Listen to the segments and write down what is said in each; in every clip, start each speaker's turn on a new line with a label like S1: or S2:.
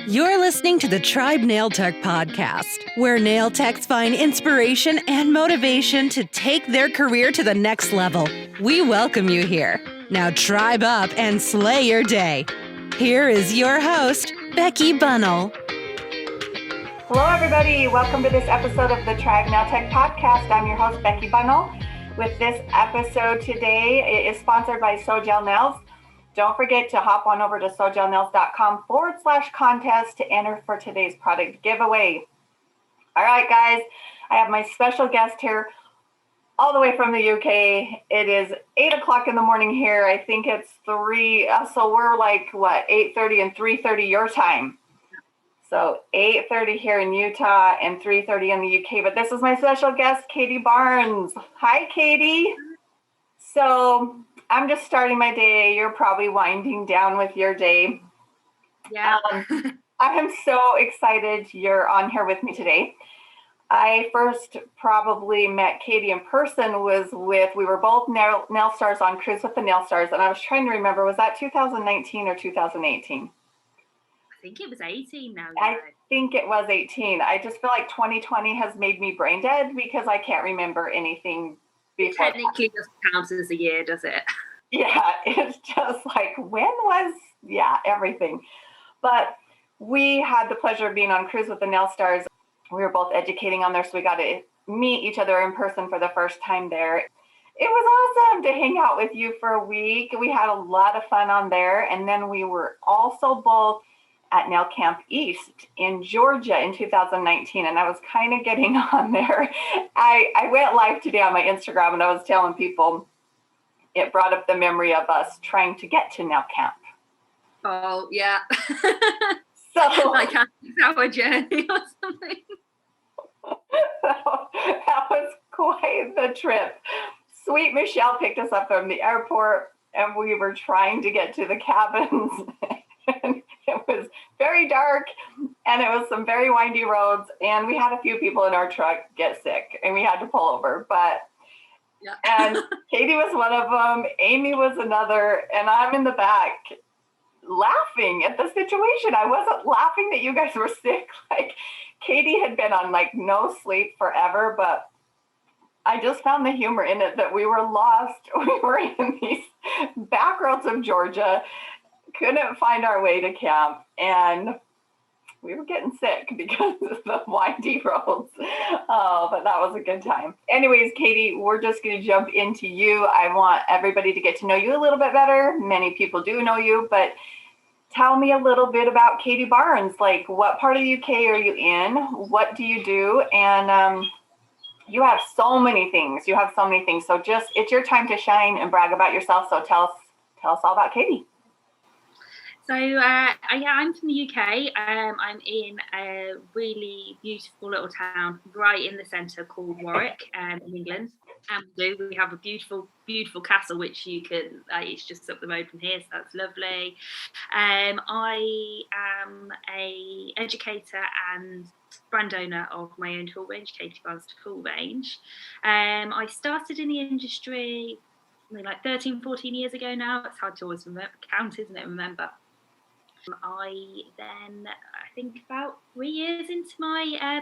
S1: You're listening to the Tribe Nail Tech podcast, where nail techs find inspiration and motivation to take their career to the next level. We welcome you here. Now tribe up and slay your day. Here is your host, Becky Bunnell.
S2: Hello, everybody. Welcome to this episode of the Tribe Nail Tech podcast. I'm your host, Becky Bunnell. With this episode today, it is sponsored by Sojel Nails. Don't forget to hop on over to sojelnails.com/contest to enter for today's product giveaway. All right, guys, I have my special guest here all the way from the UK. It is 8 o'clock in the morning here. I think it's 3. So we're like, 8:30 and 3:30 your time. So 8:30 here in Utah and 3:30 in the UK. But this is my special guest, Katie Barnes. Hi, Katie. So I'm just starting my day. You're probably winding down with your day.
S3: Yeah.
S2: I am so excited you're on here with me today. I first probably met Katie in person we were both nail stars on Cruise with the Nail Stars. And I was trying to remember, was that 2019 or 2018?
S3: I think it was 18 now.
S2: I think it was 18. I just feel like 2020 has made me brain dead because I can't remember anything before.
S3: Technically doesn't count as a year, does it?
S2: Yeah, it's just like, everything. But we had the pleasure of being on Cruise with the Nail Stars. We were both educating on there, so we got to meet each other in person for the first time there. It was awesome to hang out with you for a week. We had a lot of fun on there. And then we were also both at Nail Camp East in Georgia in 2019. And I was kind of getting on there. I went live today on my Instagram and I was telling people it brought up the memory of us trying to get to Nail Camp.
S3: Oh, yeah.
S2: So
S3: like our journey or something.
S2: That was quite the trip. Sweet Michelle picked us up from the airport and we were trying to get to the cabins. And it was very dark and it was some very windy roads and we had a few people in our truck get sick and we had to pull over. And Katie was one of them, Amy was another, and I'm in the back laughing at the situation. I wasn't laughing that you guys were sick. Like Katie had been on no sleep forever, but I just found the humor in it that we were lost. We were in these back roads of Georgia, couldn't find our way to camp, and we were getting sick because of the windy roads. Oh, but that was a good time. Anyways, Katie, we're just going to jump into you. I want everybody to get to know you a little bit better. Many people do know you, but tell me a little bit about Katie Barnes. Like, what part of the UK are you in? What do you do? And you have so many things. So just, it's your time to shine and brag about yourself. So tell us all about Katie.
S3: So, I'm from the UK. I'm in a really beautiful little town right in the centre called Warwick in England. And we have a beautiful, beautiful castle, which you can, it's just up the road from here, so that's lovely. I am a educator and brand owner of my own tool range, Katie Barnes Tool Range. I started in the industry 13, 14 years ago now. It's hard to always count, isn't it? Remember. I think about 3 years into my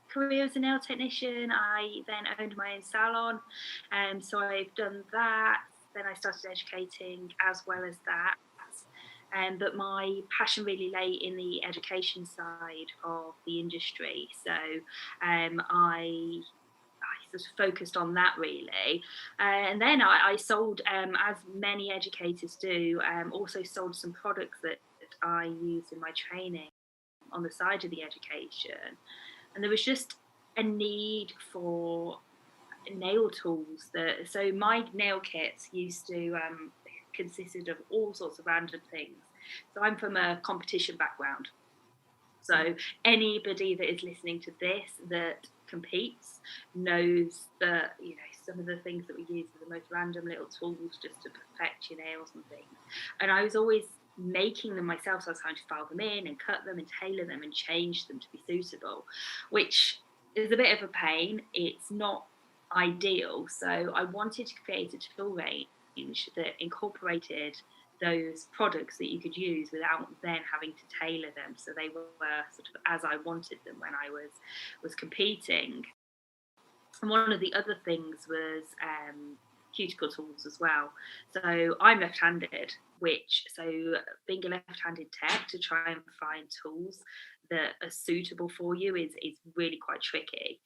S3: career as a nail technician, I then owned my own salon. So I've done that. Then I started educating as well as that. But my passion really lay in the education side of the industry. So I sort of focused on that really. And then I sold, as many educators do, also sold some products that I use in my training on the side of the education. And there was just a need for nail tools. So my nail kits used to consisted of all sorts of random things. So I'm from a competition background. So anybody that is listening to this that competes knows that, some of the things that we use are the most random little tools just to perfect your nails and things. And I was always making them myself, so I was trying to file them in and cut them and tailor them and change them to be suitable, which is a bit of a pain. It's not ideal. So I wanted to create a tool range that incorporated those products that you could use without then having to tailor them, so they were sort of as I wanted them when I was competing. And one of the other things was Cuticle Tools as well. So I'm left-handed, so being a left-handed tech, to try and find tools that are suitable for you is really quite tricky.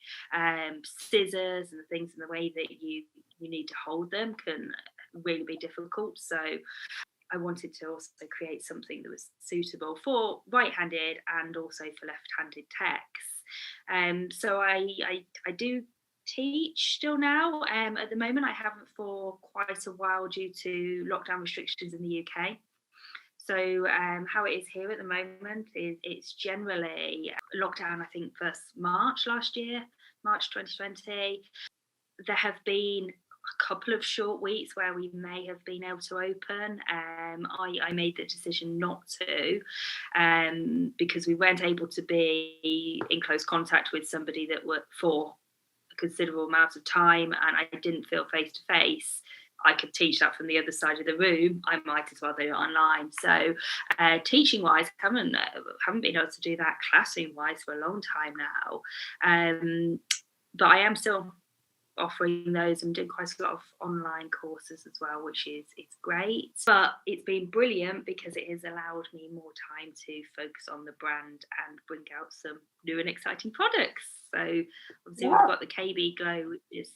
S3: Scissors and the things in the way that you need to hold them can really be difficult. So I wanted to also create something that was suitable for right-handed and also for left-handed techs. So I do teach still now. At the moment, I haven't for quite a while due to lockdown restrictions in the UK. So how it is here at the moment is it's generally lockdown, I think, first March last year, March 2020. There have been a couple of short weeks where we may have been able to open. I made the decision not to because we weren't able to be in close contact with somebody that worked for a considerable amount of time, and I didn't feel face to face I could teach that from the other side of the room. I might as well do it online. So teaching wise, haven't been able to do that classroom wise for a long time now. But I am still offering those. I'm doing quite a lot of online courses as well, which is great. But it's been brilliant because it has allowed me more time to focus on the brand and bring out some new and exciting products. So obviously we've got the KB Glow, which is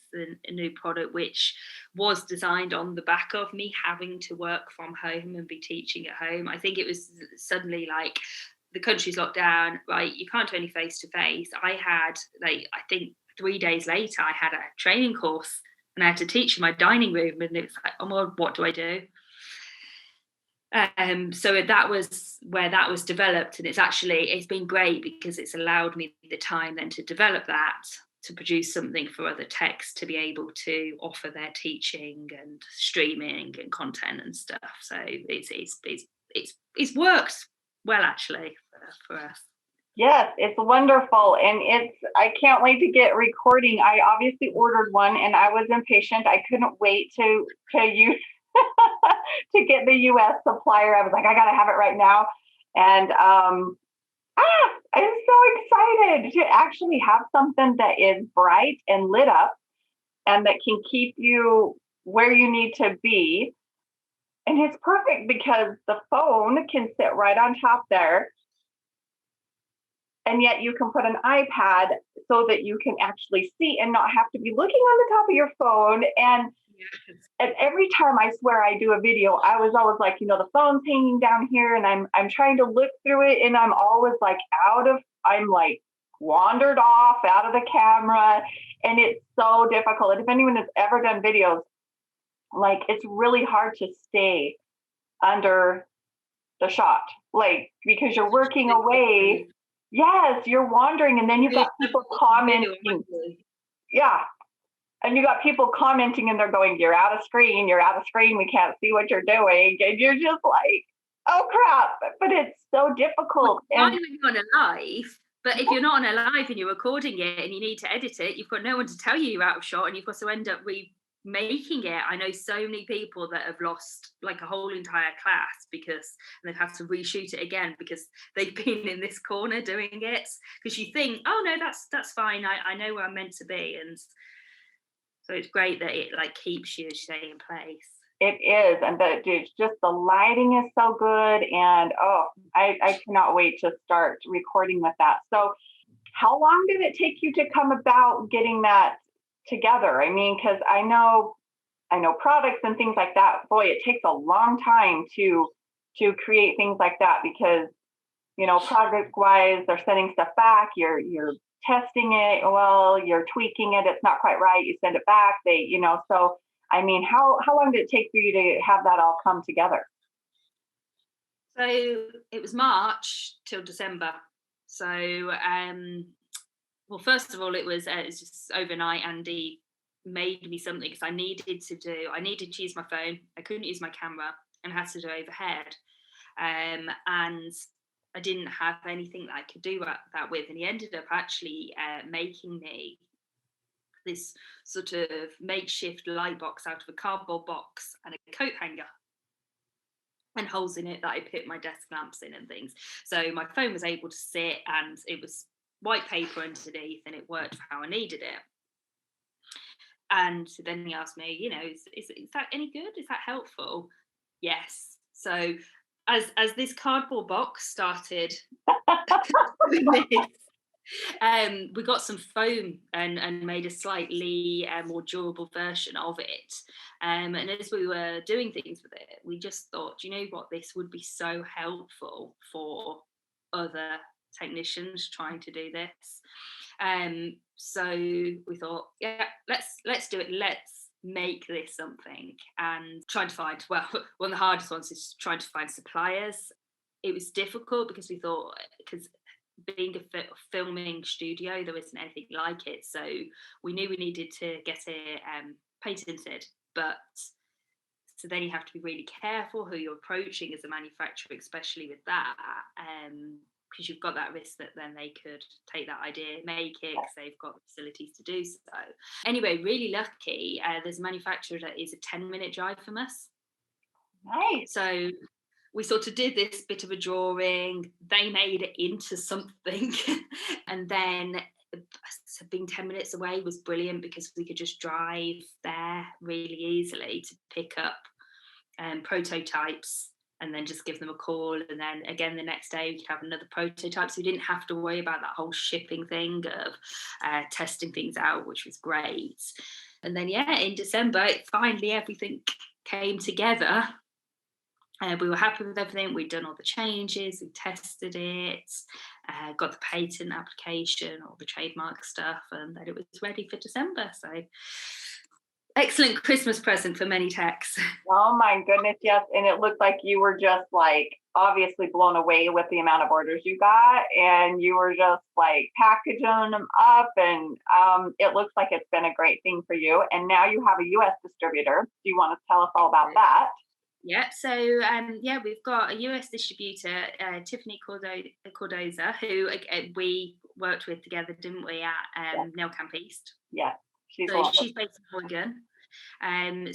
S3: a new product which was designed on the back of me having to work from home and be teaching at home. I think it was suddenly like the country's locked down, right? You can't do any face to face. I had I think 3 days later, I had a training course and I had to teach in my dining room, and it's like, oh my God, what do I do? So that was where that was developed, and it's been great because it's allowed me the time then to develop that, to produce something for other techs to be able to offer their teaching and streaming and content and stuff. So it's worked well actually for us.
S2: Yes, it's wonderful. And I can't wait to get recording. I obviously ordered one and I was impatient. I couldn't wait to use to get the US supplier. I was like, I gotta have it right now. And I'm so excited to actually have something that is bright and lit up and that can keep you where you need to be. And it's perfect because the phone can sit right on top there. And yet you can put an iPad so that you can actually see and not have to be looking on the top of your phone. And every time I swear I do a video, I was always like, the phone's hanging down here and I'm trying to look through it. And I'm always like I'm like wandered off out of the camera. And it's so difficult. And if anyone has ever done videos, like it's really hard to stay under the shot, like because you're working away. Yes, you're wandering, and then you've got people commenting. Yeah. And you got people commenting and they're going, you're out of screen, we can't see what you're doing. And you're just like, oh crap. But it's so difficult.
S3: Not even on a live, but if you're not on a live and you're recording it and you need to edit it, you've got no one to tell you you're out of shot and you've got to end up remaking it. I know so many people that have lost like a whole entire class because they've had to reshoot it again because they've been in this corner doing it, because you think, oh no, that's fine, I know where I'm meant to be. And so it's great that it like keeps you stay in place.
S2: It is, and it's just the lighting is so good, and I cannot wait to start recording with that. So how long did it take you to come about getting that together? I mean, because I know products and things like that, boy, it takes a long time to create things like that because product wise they're sending stuff back, you're testing it, well, you're tweaking it, it's not quite right, you send it back, so I mean, how long did it take for you to have that all come together?
S3: So it was March till December. So well, first of all, it was just overnight. Andy made me something because I needed to use my phone. I couldn't use my camera and had to do overhead. And I didn't have anything that I could do that with. And he ended up actually making me this sort of makeshift light box out of a cardboard box and a coat hanger. and holes in it that I put my desk lamps in and things. So my phone was able to sit, and it was white paper underneath, and it worked for how I needed it. And then he asked me, is that any good? Is that helpful? Yes. So as this cardboard box started doing this, we got some foam and made a slightly more durable version of it. And as we were doing things with it, we just thought, you know what, this would be so helpful for other technicians trying to do this. So we thought, yeah, let's do it. Let's make this something. And trying to find, well, one of the hardest ones is trying to find suppliers. It was difficult because we thought, because being a filming studio, there isn't anything like it. So we knew we needed to get it patented. But so then you have to be really careful who you're approaching as a manufacturer, especially with that. Because you've got that risk that then they could take that idea, make it, because they've got the facilities to do so. Anyway, really lucky. There's a manufacturer that is a 10-minute drive from us.
S2: Nice.
S3: So we sort of did this bit of a drawing. They made it into something. And then being 10 minutes away was brilliant because we could just drive there really easily to pick up prototypes and then just give them a call. And then again, the next day we could have another prototype. So we didn't have to worry about that whole shipping thing of testing things out, which was great. And then, yeah, in December, finally everything came together. We were happy with everything. We'd done all the changes, we tested it, got the patent application, all the trademark stuff, and then it was ready for December. So excellent Christmas present for many techs.
S2: Oh my goodness, yes. And it looked like you were just like obviously blown away with the amount of orders you got, and you were just like packaging them up, and it looks like it's been a great thing for you. And now you have a US distributor. Do you want to tell us all about that?
S3: Yeah, so we've got a US distributor, Tiffany Cordoza, who we worked with together, didn't we, at Nail Camp East?
S2: Yeah,
S3: she's based in Oregon.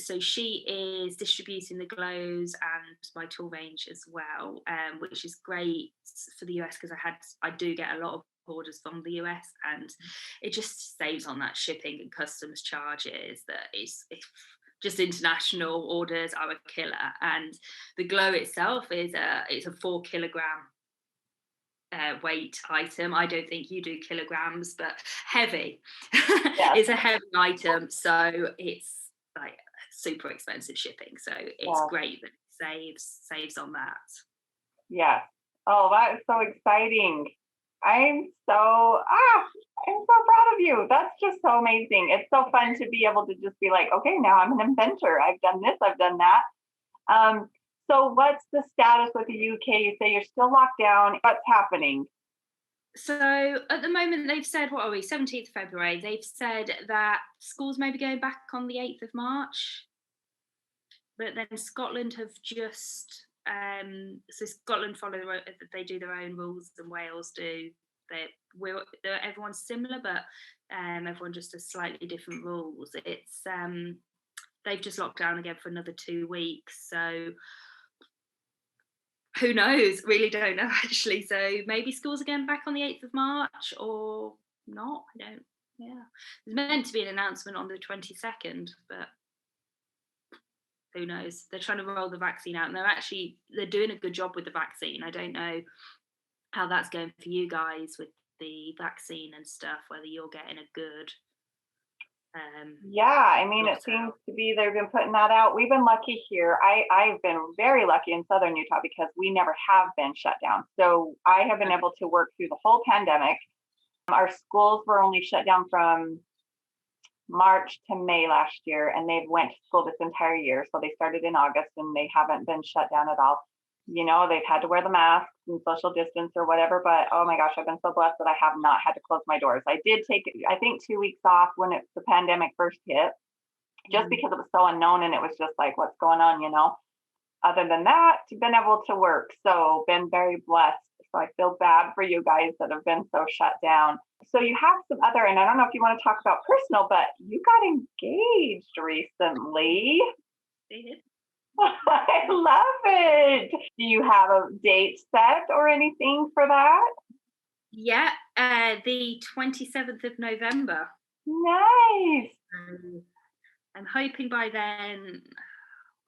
S3: So she is distributing the glows and my tool range as well, which is great for the US because I do get a lot of orders from the US, and it just saves on that shipping and customs charges. That is just international orders are a killer, and the glow itself it's a 4 kilogram weight item. I don't think you do kilograms, but heavy. Yeah. It's a heavy item, so it's like super expensive shipping. So it's great that it saves on that.
S2: Yeah. Oh, that is so exciting. I'm so proud of you. That's just so amazing. It's so fun to be able to just be like, okay, now I'm an inventor. I've done this, I've done that. So what's the status with the UK? You say you're still locked down. What's happening?
S3: So at the moment, they've said, 17th of February, they've said that schools may be going back on the 8th of March. But then Scotland have just, so Scotland they do their own rules, and Wales do. Everyone's similar, but everyone just has slightly different rules. It's they've just locked down again for another 2 weeks. So who knows? Really don't know, actually. So maybe schools are going back on the 8th of March or not. I don't. Yeah, there's meant to be an announcement on the 22nd, but who knows? They're trying to roll the vaccine out, and they're doing a good job with the vaccine. I don't know how that's going for you guys with the vaccine and stuff, whether you're getting a good
S2: I mean, it seems to be they've been putting that out. We've been lucky here. I've been very lucky in Southern Utah because we never have been shut down. So I have been able to work through the whole pandemic. Our schools were only shut down from March to May last year, and they've went to school this entire year. So they started in August, and they haven't been shut down at all. You know, they've had to wear the masks and social distance or whatever, but oh my gosh, I've been so blessed that I have not had to close my doors. I did take, I think, 2 weeks off when the pandemic first hit, just because it was so unknown, and it was just like, what's going on, you know? Other than that, been able to work. So been very blessed. So I feel bad for you guys that have been so shut down. So you have some other, and I don't know if you want to talk about personal, but you got engaged recently. I love it. Do you have a date set or anything for that?
S3: Yeah, the 27th of November.
S2: Nice.
S3: I'm hoping by then,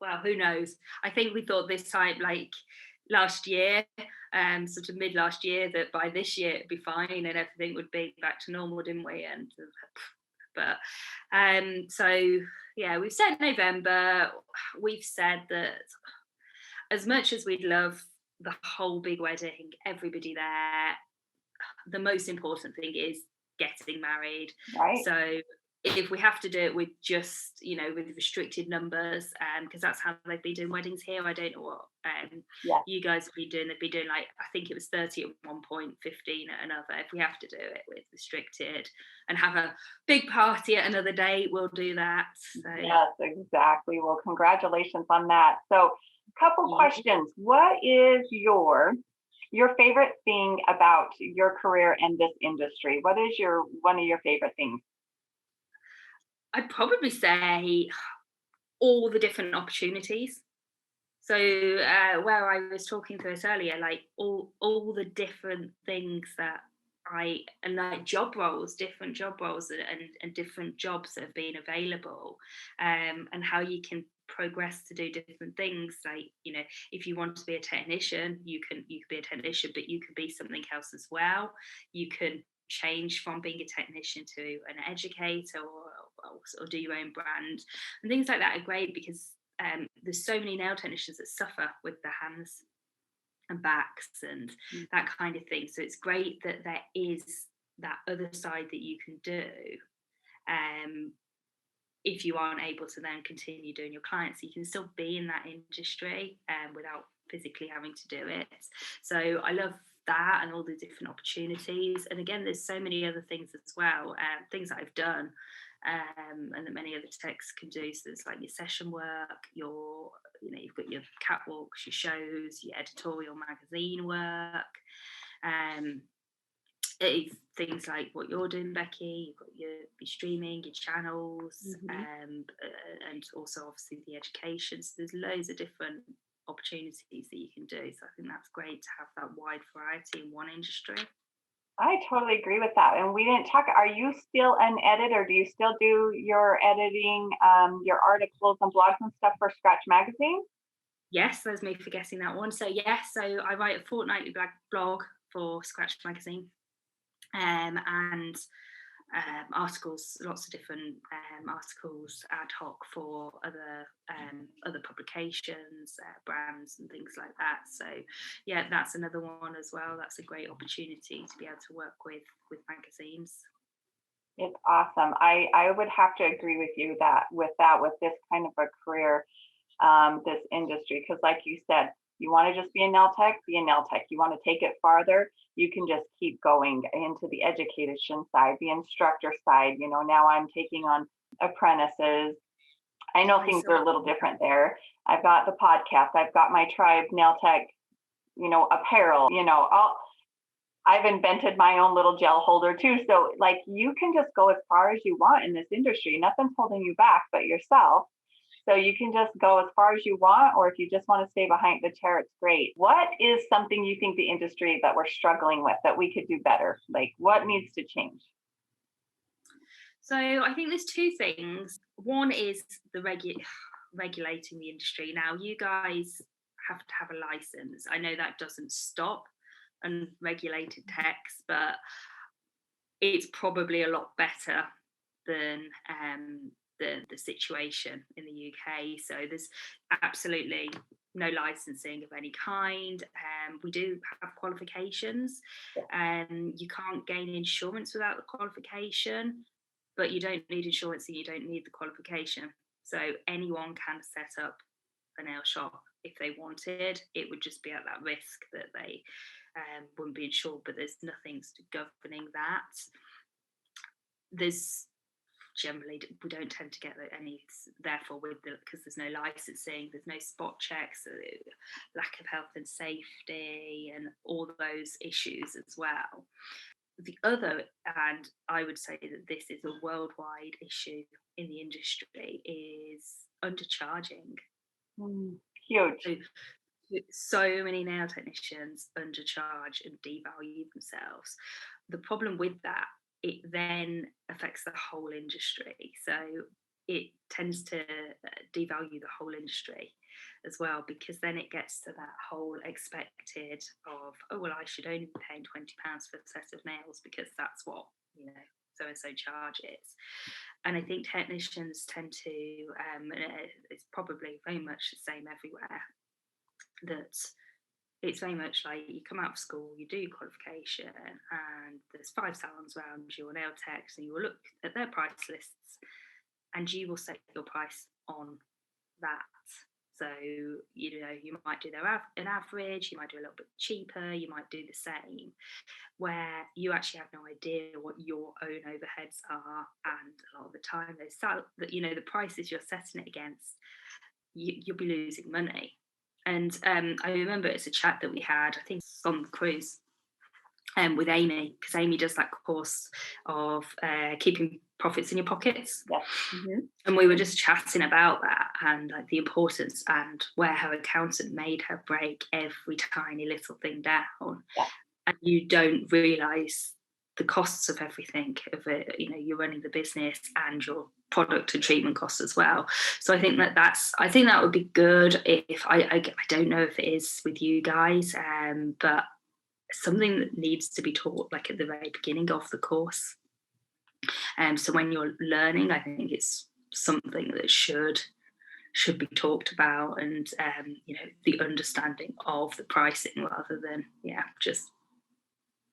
S3: well, who knows? I think we thought this time, like last year, sort of mid last year, that by this year it'd be fine and everything would be back to normal, didn't we? But so yeah, we've said November. We've said that as much as we'd love the whole big wedding, everybody there, the most important thing is getting married.
S2: Right.
S3: So if we have to do it with just, with restricted numbers, because that's how they've been doing weddings here. I don't know what you guys would be doing. They'd be doing, like, I think it was 30 at one point, 15 at another. If we have to do it with restricted and have a big party at another date, we'll do that. So.
S2: Yes, exactly. Well, congratulations on that. So a couple questions. What is your favorite thing about your career and this industry? What is one of your favorite things?
S3: I'd probably say all the different opportunities. So where I was talking to us earlier, like all the different things that and like different job roles and different jobs that have been available, and how you can progress to do different things. Like, if you want to be a technician, you can be a technician, but you could be something else as well. You can change from being a technician to an educator, or do your own brand, and things like that are great because there's so many nail technicians that suffer with their hands and backs and that kind of thing. So it's great that there is that other side that you can do, if you aren't able to then continue doing your clients. You can still be in that industry without physically having to do it. So I love that and all the different opportunities. And again, there's so many other things as well, things that I've done and that many other techs can do. So it's like your session work, you've got your catwalks, your shows, your editorial magazine work, things like what you're doing, Becky. You've got your streaming, your channels, and also obviously the education. So there's loads of different opportunities that you can do. So I think that's great to have that wide variety in one industry.
S2: I totally agree with that. And we didn't talk, are you still an editor? Do you still do your editing, your articles and blogs and stuff for Scratch Magazine?
S3: Yes, there's me forgetting that one. So yes, so I write a fortnightly blog for Scratch Magazine, and articles, lots of different articles ad hoc for other publications, brands and things like that. So yeah, that's another one as well. That's a great opportunity to be able to work with magazines.
S2: It's awesome. I would have to agree with you with this kind of a career, this industry, because like you said, you want to just be a nail tech, be a nail tech. You want to take it farther, you can just keep going into the education side, the instructor side. Now I'm taking on apprentices. I know things are a little different there. I've got the podcast. I've got my Tribe Nail Tech, apparel. I've invented my own little gel holder too. So like you can just go as far as you want in this industry. Nothing's holding you back but yourself. So you can just go as far as you want, or if you just want to stay behind the chair, it's great. What is something you think the industry that we're struggling with that we could do better? Like what needs to change?
S3: So I think there's two things. One is the regulating the industry. Now, you guys have to have a license. I know that doesn't stop unregulated techs, but it's probably a lot better than the situation in the UK. So there's absolutely no licensing of any kind. We do have qualifications. You can't gain insurance without the qualification, but you don't need insurance and you don't need the qualification. So anyone can set up a nail shop if they wanted. It would just be at that risk that they wouldn't be insured, but there's nothing governing that. There's generally, we don't tend to get any, therefore, because there's no licensing, there's no spot checks, lack of health and safety, and all those issues as well. The other, and I would say that this is a worldwide issue in the industry, is undercharging.
S2: Huge.
S3: So many nail technicians undercharge and devalue themselves. The problem with that, it then affects the whole industry. So it tends to devalue the whole industry as well, because then it gets to that whole expected of, oh, well, I should only be paying £20 for a set of nails because that's what, so and so charges. And I think technicians tend to, it's probably very much the same everywhere, that it's very much like you come out of school, you do your qualification, and there's 5 salons around you or nail techs, and you will look at their price lists and you will set your price on that. So, you might do an average, you might do a little bit cheaper, you might do the same, where you actually have no idea what your own overheads are. And a lot of the time, the prices you're setting it against, you'll be losing money. And I remember it's a chat that we had, I think on the cruise, with Amy, because Amy does that course of keeping profits in your pockets.
S2: Yes. Mm-hmm.
S3: And we were just chatting about that, and like the importance, and where her accountant made her break every tiny little thing down.
S2: Yeah.
S3: And you don't realise the costs of everything of it. You're running the business and your product and treatment costs as well. So I think that would be good. If I don't know if it is with you guys, but something that needs to be taught like at the very beginning of the course. So when you're learning, I think it's something that should be talked about, and the understanding of the pricing, rather than just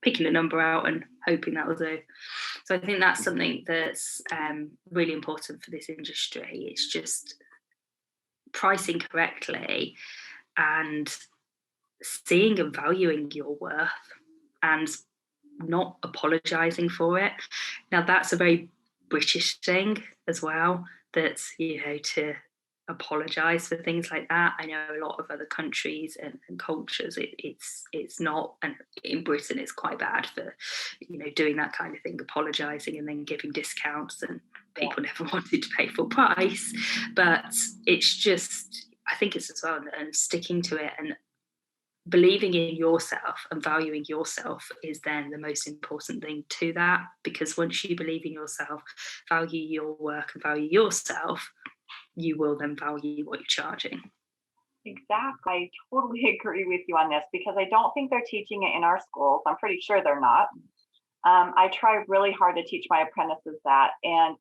S3: picking a number out and hoping that will do. So I think that's something that's really important for this industry. It's just pricing correctly and seeing and valuing your worth and not apologising for it. Now, that's a very British thing as well, that, to apologise for things like that. I know a lot of other countries and cultures, it's not, and in Britain it's quite bad for, doing that kind of thing, apologising and then giving discounts, and people never wanted to pay full price. But it's just, I think it's as well, and sticking to it and believing in yourself and valuing yourself is then the most important thing to that, because once you believe in yourself, value your work and value yourself, you will then value what you're charging.
S2: Exactly. I totally agree with you on this, because I don't think they're teaching it in our schools. I'm pretty sure they're not. I try really hard to teach my apprentices that. And,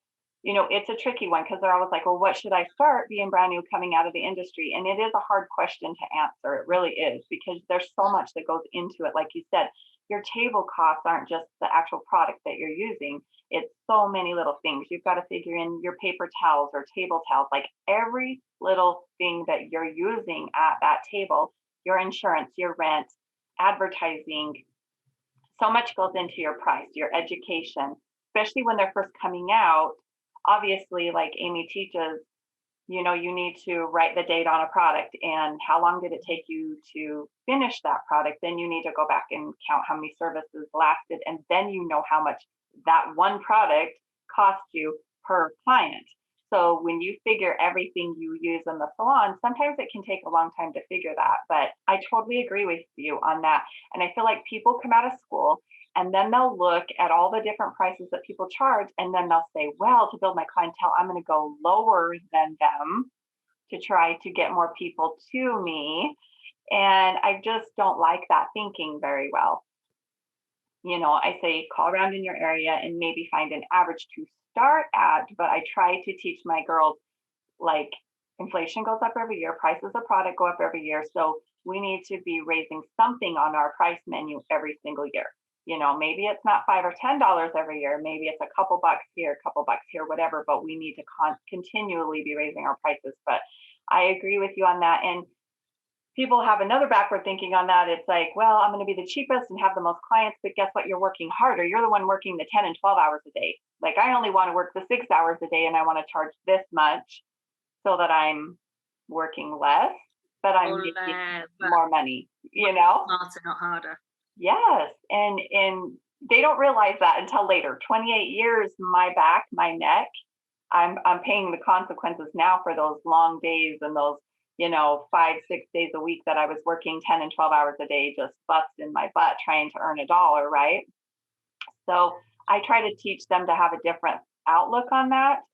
S2: it's a tricky one, because they're always like, well, what should I start being brand new coming out of the industry? And it is a hard question to answer. It really is, because there's so much that goes into it. Like you said, your table costs aren't just the actual product that you're using. It's so many little things. You've got to figure in your paper towels or table towels, like every little thing that you're using at that table, your insurance, your rent, advertising. So much goes into your price, your education, especially when they're first coming out. Obviously, like Amy teaches, you need to write the date on a product and how long did it take you to finish that product. Then you need to go back and count how many services lasted, and then how much that one product cost you per client. So when you figure everything you use in the salon, sometimes it can take a long time to figure that. But I totally agree with you on that. And I feel like people come out of school and then they'll look at all the different prices that people charge, and then they'll say, well, to build my clientele, I'm going to go lower than them to try to get more people to me. And I just don't like that thinking very well. I say call around in your area and maybe find an average to start at, but I try to teach my girls, like, inflation goes up every year, prices of product go up every year. So we need to be raising something on our price menu every single year. Maybe it's not $5 or $10 every year. Maybe it's a couple bucks here, whatever, but we need to continually be raising our prices. But I agree with you on that. And people have another backward thinking on that. It's like, well, I'm going to be the cheapest and have the most clients, but guess what? You're working harder. You're the one working the 10 and 12 hours a day. Like, I only want to work the 6 hours a day, and I want to charge this much so that I'm working less, but I'm getting more money,
S3: Smarter, not harder.
S2: Yes. And they don't realize that until later. 28 years, my back, my neck, I'm paying the consequences now for those long days and those 5-6 days a week that I was working 10 and 12 hours a day, just busting my butt trying to earn $1, right? So I try to teach them to have a different outlook on that.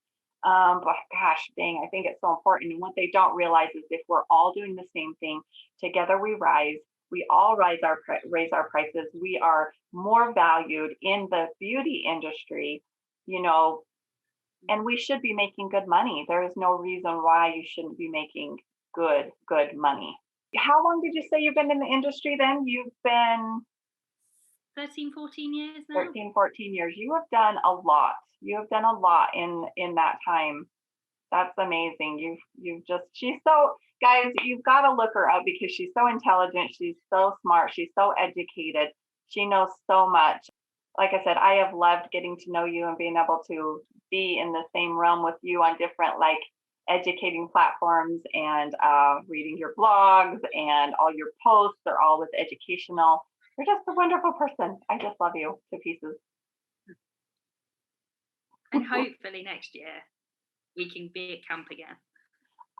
S2: But gosh, dang, I think it's so important. And what they don't realize is if we're all doing the same thing, together we rise. We all raise our prices. We are more valued in the beauty industry, and we should be making good money. There is no reason why you shouldn't be making good money. How long did you say you've been in the industry then? You've been
S3: 13, 14 years now.
S2: 13, 14 years. You have done a lot. You have done a lot in that time. That's amazing. She's so, guys, you've got to look her up because she's so intelligent. She's so smart. She's so educated. She knows so much. Like I said, I have loved getting to know you and being able to be in the same realm with you on different educating platforms and reading your blogs, and all your posts are all with educational. You're just a wonderful person. I just love you to pieces.
S3: And hopefully next year we can be at camp again.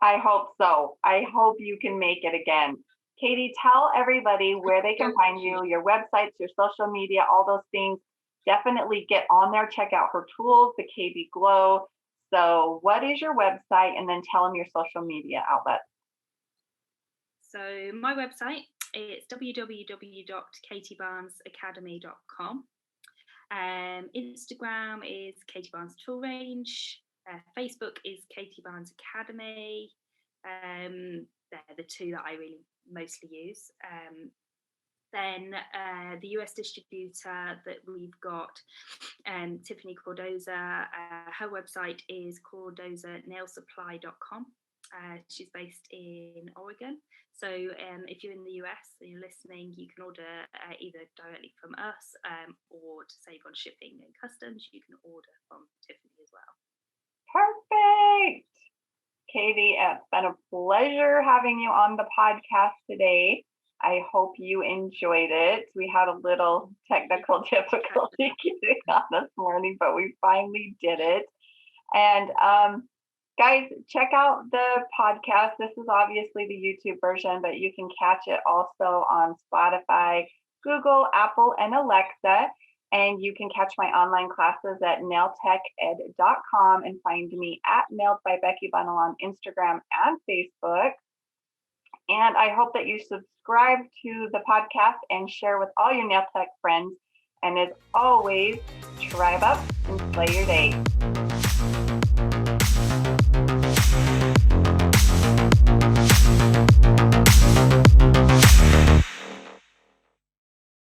S2: I hope so. I hope you can make it again. Katie, tell everybody where they can find you, your websites, your social media, all those things. Definitely get on there, check out her tools, the KB Glow. So what is your website? And then tell them your social media outlets.
S3: So my website is www.katiebarnesacademy.com. Instagram is Katie Barnes Tool Range. Facebook is Katie Barnes Academy. They're the two that I really mostly use. Then the US distributor that we've got, Tiffany Cordoza, her website is cordozanailsupply.com. She's based in Oregon. So if you're in the US and you're listening, you can order either directly from us or to save on shipping and customs, you can order from Tiffany as well.
S2: Perfect. Katie, it's been a pleasure having you on the podcast today. I hope you enjoyed it. We had a little technical difficulty getting on this morning, but we finally did it. And guys, check out the podcast. This is obviously the YouTube version, but you can catch it also on Spotify, Google, Apple, and Alexa. And you can catch my online classes at nailteched.com and find me at Nailed by Becky Bunnell on Instagram and Facebook. And I hope that you subscribe to the podcast and share with all your nail tech friends. And as always, tribe up and slay your day.